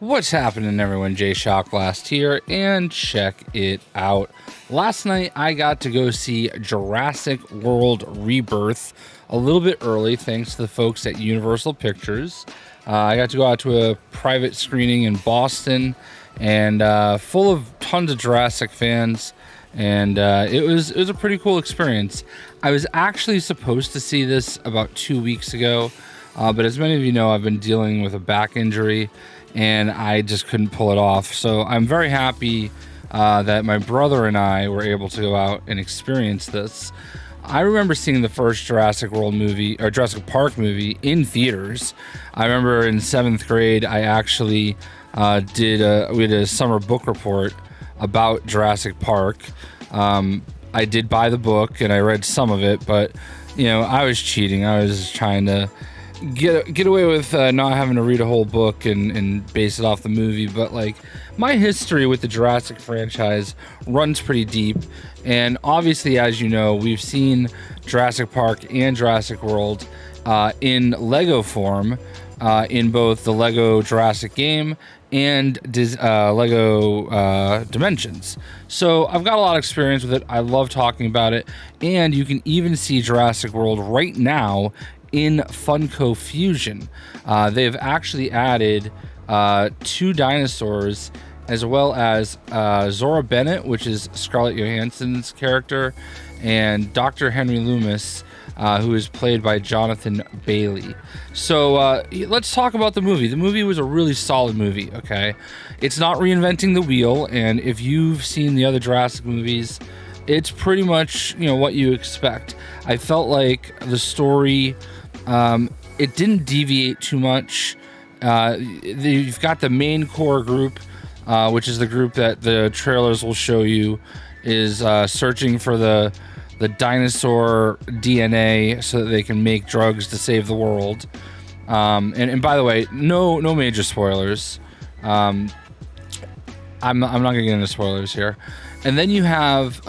What's happening, everyone? JayShockblast here, and check it out. Last night, I got to go see Jurassic World Rebirth a little bit early, thanks to the folks at Universal Pictures. I got to go out to a private screening in Boston, and full of tons of Jurassic fans, and it was a pretty cool experience. I was actually supposed to see this about 2 weeks ago, but as many of you know, I've been dealing with a back injury, and I just couldn't pull it off. So I'm very happy that my brother and I were able to go out and experience this. I remember seeing the first Jurassic World movie, or Jurassic Park movie, in theaters. I remember in 7th grade, I actually we had a summer book report about Jurassic Park. I did buy the book and I read some of it, but I was cheating. I was trying to get away with not having to read a whole book and base it off the movie. But my history with the Jurassic franchise runs pretty deep, and obviously, as you know, we've seen Jurassic Park and Jurassic World in Lego form, in both the Lego Jurassic game and Lego Dimensions. So I've got a lot of experience with it. I love talking about it, and you can even see Jurassic World right now in Funko Fusion. They've actually added 2 dinosaurs, as well as Zora Bennett, which is Scarlett Johansson's character, and Dr. Henry Loomis, who is played by Jonathan Bailey. So let's talk about the movie. The movie was a really solid movie, okay? It's not reinventing the wheel, and if you've seen the other Jurassic movies, it's pretty much what you expect. I felt like the story, it didn't deviate too much. You've got the main core group, which is the group that the trailers will show you is searching for the dinosaur DNA so that they can make drugs to save the world. And by the way, no major spoilers. I'm not gonna get into spoilers here. And then you have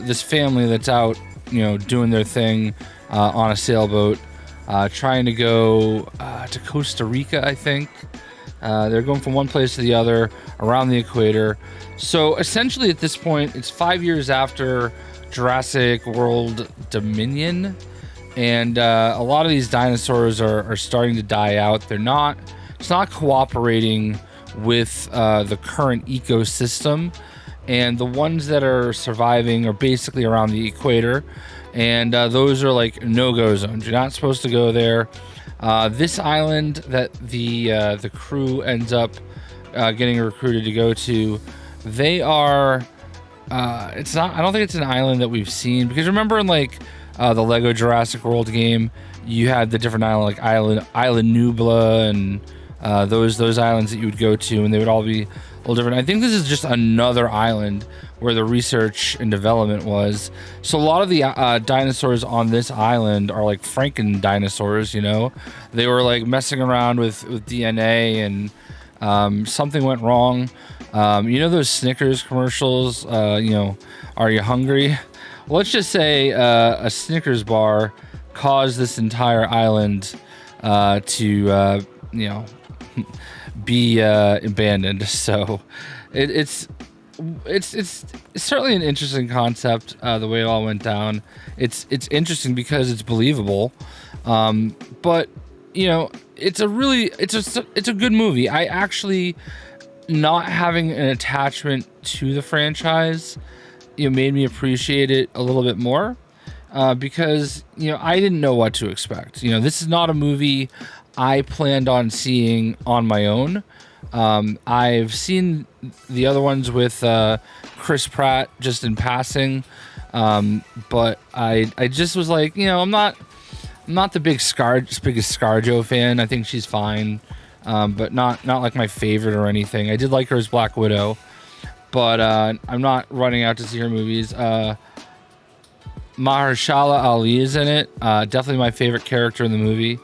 this family that's out, doing their thing on a sailboat, trying to go to Costa Rica, I think. They're going from one place to the other around the equator. So essentially at this point, it's 5 years after Jurassic World Dominion, and a lot of these dinosaurs are starting to die out. It's not cooperating with the current ecosystem, and the ones that are surviving are basically around the equator, and those are no-go zones. You're not supposed to go there. This island that the crew ends up getting recruited to go to, they are it's not, I don't think it's an island that we've seen, because remember in the Lego Jurassic World game, you had the different island, Island Nubla, and those islands that you would go to, and they would all be a little different. I think this is just another island where the research and development was. So a lot of the dinosaurs on this island are like Franken dinosaurs. They were messing around with DNA, and something went wrong. Those Snickers commercials, are you hungry? Let's just say a Snickers bar caused this entire island to be abandoned. So it's certainly an interesting concept, the way it all went down. It's interesting because it's believable, but it's a good movie. I actually, not having an attachment to the franchise, made me appreciate it a little bit more, because I didn't know what to expect. This is not a movie I planned on seeing on my own. I've seen the other ones with Chris Pratt just in passing, but I just was like, I'm not the biggest ScarJo fan. I think she's fine, but not like my favorite or anything. I did like her as Black Widow, but I'm not running out to see her movies. Mahershala Ali is in it. Definitely my favorite character in the movie.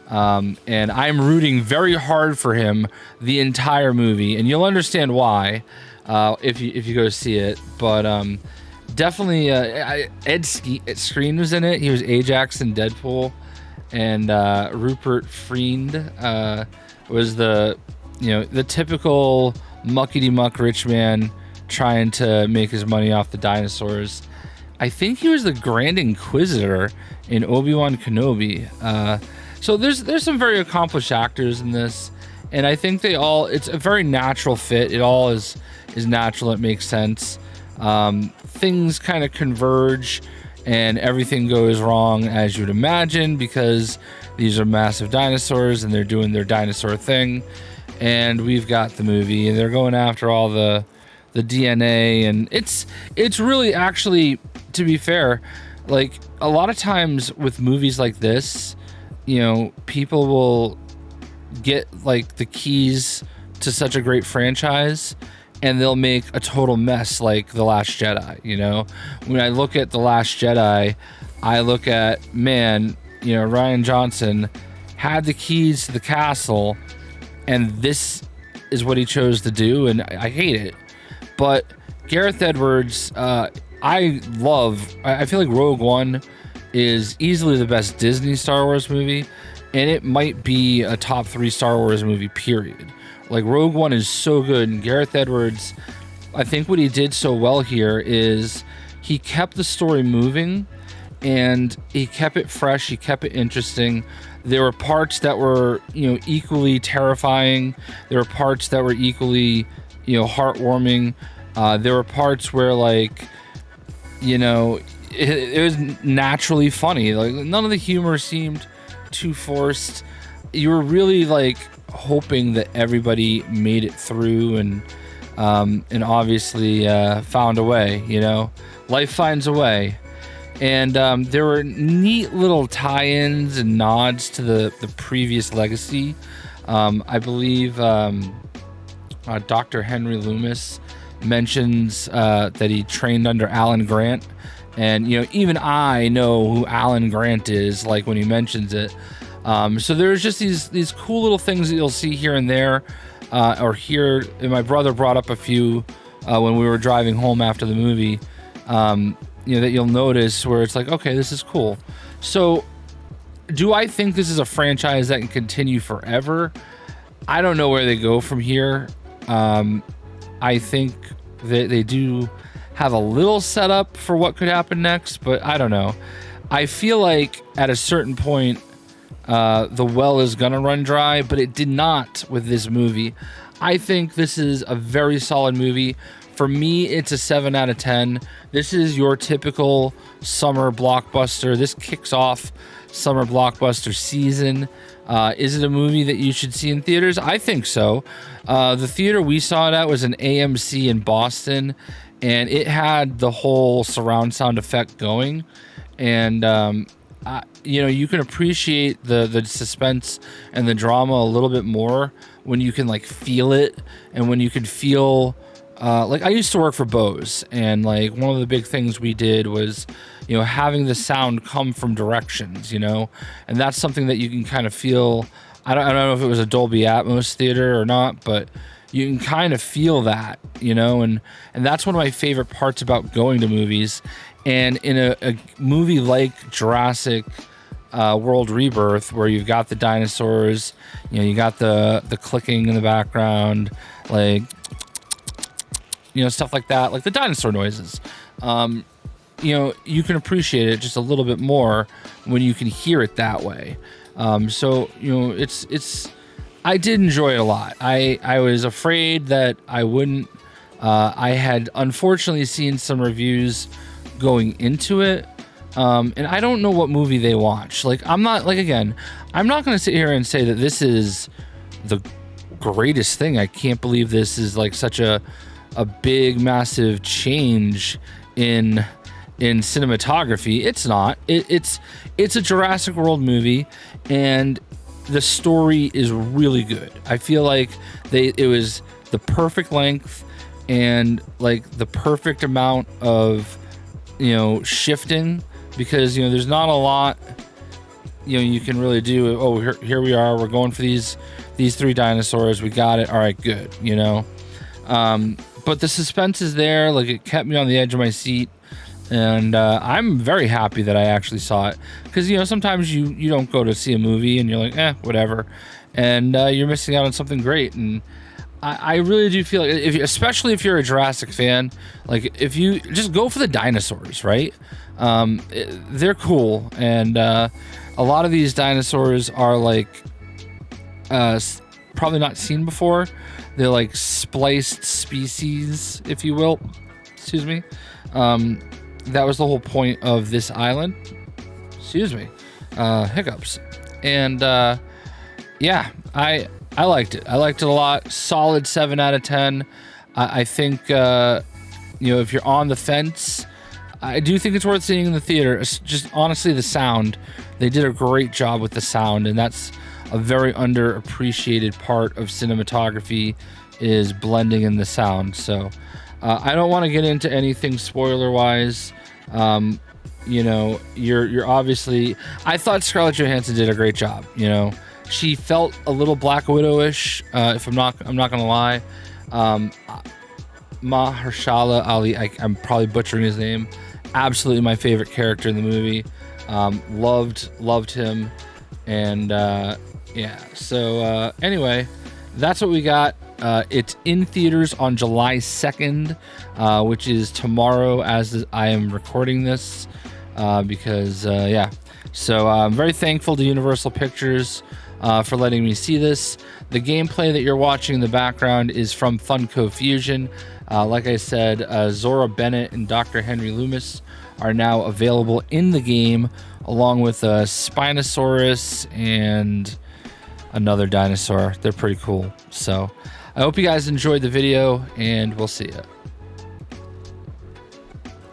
And I'm rooting very hard for him the entire movie, and you'll understand why if you go see it. But definitely, Ed Skrein was in it. He was Ajax in Deadpool, and Rupert Friend was the the typical muckety-muck rich man trying to make his money off the dinosaurs. I think he was the Grand Inquisitor in Obi-Wan Kenobi. So there's some very accomplished actors in this, and I think it's a very natural fit. It all is natural. It makes sense. Things kind of converge, and everything goes wrong as you'd imagine, because these are massive dinosaurs and they're doing their dinosaur thing. And we've got the movie, and they're going after all the DNA, and it's really, actually, to be fair, like a lot of times with movies like this, people will get like the keys to such a great franchise and they'll make a total mess, like The Last Jedi. When I look at The Last Jedi, I look at, man, Rian Johnson had the keys to the castle, and this is what he chose to do, and I hate it. But Gareth Edwards, I feel like Rogue One is easily the best Disney Star Wars movie, and it might be a top 3 Star Wars movie, period. Like, Rogue One is so good, and Gareth Edwards, I think what he did so well here is he kept the story moving, and he kept it fresh, he kept it interesting. There were parts that were, equally terrifying. There were parts that were equally, heartwarming. There were parts where, like, it was naturally funny. Like, none of the humor seemed too forced. You were really, like, hoping that everybody made it through, and obviously found a way. Life finds a way. And there were neat little tie-ins and nods to the previous legacy. I believe Dr. Henry Loomis mentions that he trained under Alan Grant. And, even I know who Alan Grant is, like, when he mentions it. So there's just these cool little things that you'll see here and there, or here. And my brother brought up a few when we were driving home after the movie, that you'll notice where it's like, okay, this is cool. So do I think this is a franchise that can continue forever? I don't know where they go from here. I think that they do have a little setup for what could happen next, but I don't know. I feel like at a certain point, the well is gonna run dry, but it did not with this movie. I think this is a very solid movie. For me, it's a 7 out of 10. This is your typical summer blockbuster. This kicks off summer blockbuster season. Is it a movie that you should see in theaters? I think so. The theater we saw it at was an AMC in Boston, and it had the whole surround sound effect going. And, you can appreciate the suspense and the drama a little bit more when you can, like, feel it, and when you can feel... like, I used to work for Bose, and, like, one of the big things we did was, having the sound come from directions, and that's something that you can kind of feel. I don't know if it was a Dolby Atmos theater or not, but you can kind of feel that, and that's one of my favorite parts about going to movies. And in a movie like Jurassic World Rebirth, where you've got the dinosaurs, you got the clicking in the background, like, stuff like that, like the dinosaur noises. You can appreciate it just a little bit more when you can hear it that way. So I did enjoy it a lot. I was afraid that I wouldn't. I had unfortunately seen some reviews going into it, and I don't know what movie they watch. Like, I'm not going to sit here and say that this is the greatest thing. I can't believe this is like such a big, massive change in cinematography. It's not. It's a Jurassic World movie, and the story is really good. I feel like it was the perfect length and, like, the perfect amount of shifting, because there's not a lot you can really do. Oh, here we are. We're going for these 3 dinosaurs. We got it. All right, good. But the suspense is there. Like, it kept me on the edge of my seat, and I'm very happy that I actually saw it, because sometimes you don't go to see a movie and you're like, whatever, and you're missing out on something great. And I really do feel like, especially if you're a Jurassic fan, like if you just go for the dinosaurs, right? They're cool, and a lot of these dinosaurs are like probably not seen before. They're like spliced species, if you will. Excuse me. That was the whole point of this island. Excuse me. Hiccups. And yeah, I liked it. I liked it a lot. Solid 7 out of 10. I think, if you're on the fence, I do think it's worth seeing in the theater. It's just honestly, the sound. They did a great job with the sound, and that's a very underappreciated part of cinematography, is blending in the sound. So I don't want to get into anything spoiler-wise. You're obviously... I thought Scarlett Johansson did a great job, She felt a little Black Widow-ish, if I'm not gonna lie. Mahershala Ali, I'm probably butchering his name. Absolutely my favorite character in the movie. Loved him, and yeah. So anyway, that's what we got. It's in theaters on July 2nd, which is tomorrow as I am recording this, because yeah. So I'm very thankful to Universal Pictures for letting me see this. The gameplay that you're watching in the background is from Funko Fusion. Like I said, Zora Bennett and Dr. Henry Loomis are now available in the game, along with a Spinosaurus and another dinosaur. They're pretty cool. So I hope you guys enjoyed the video, and we'll see you.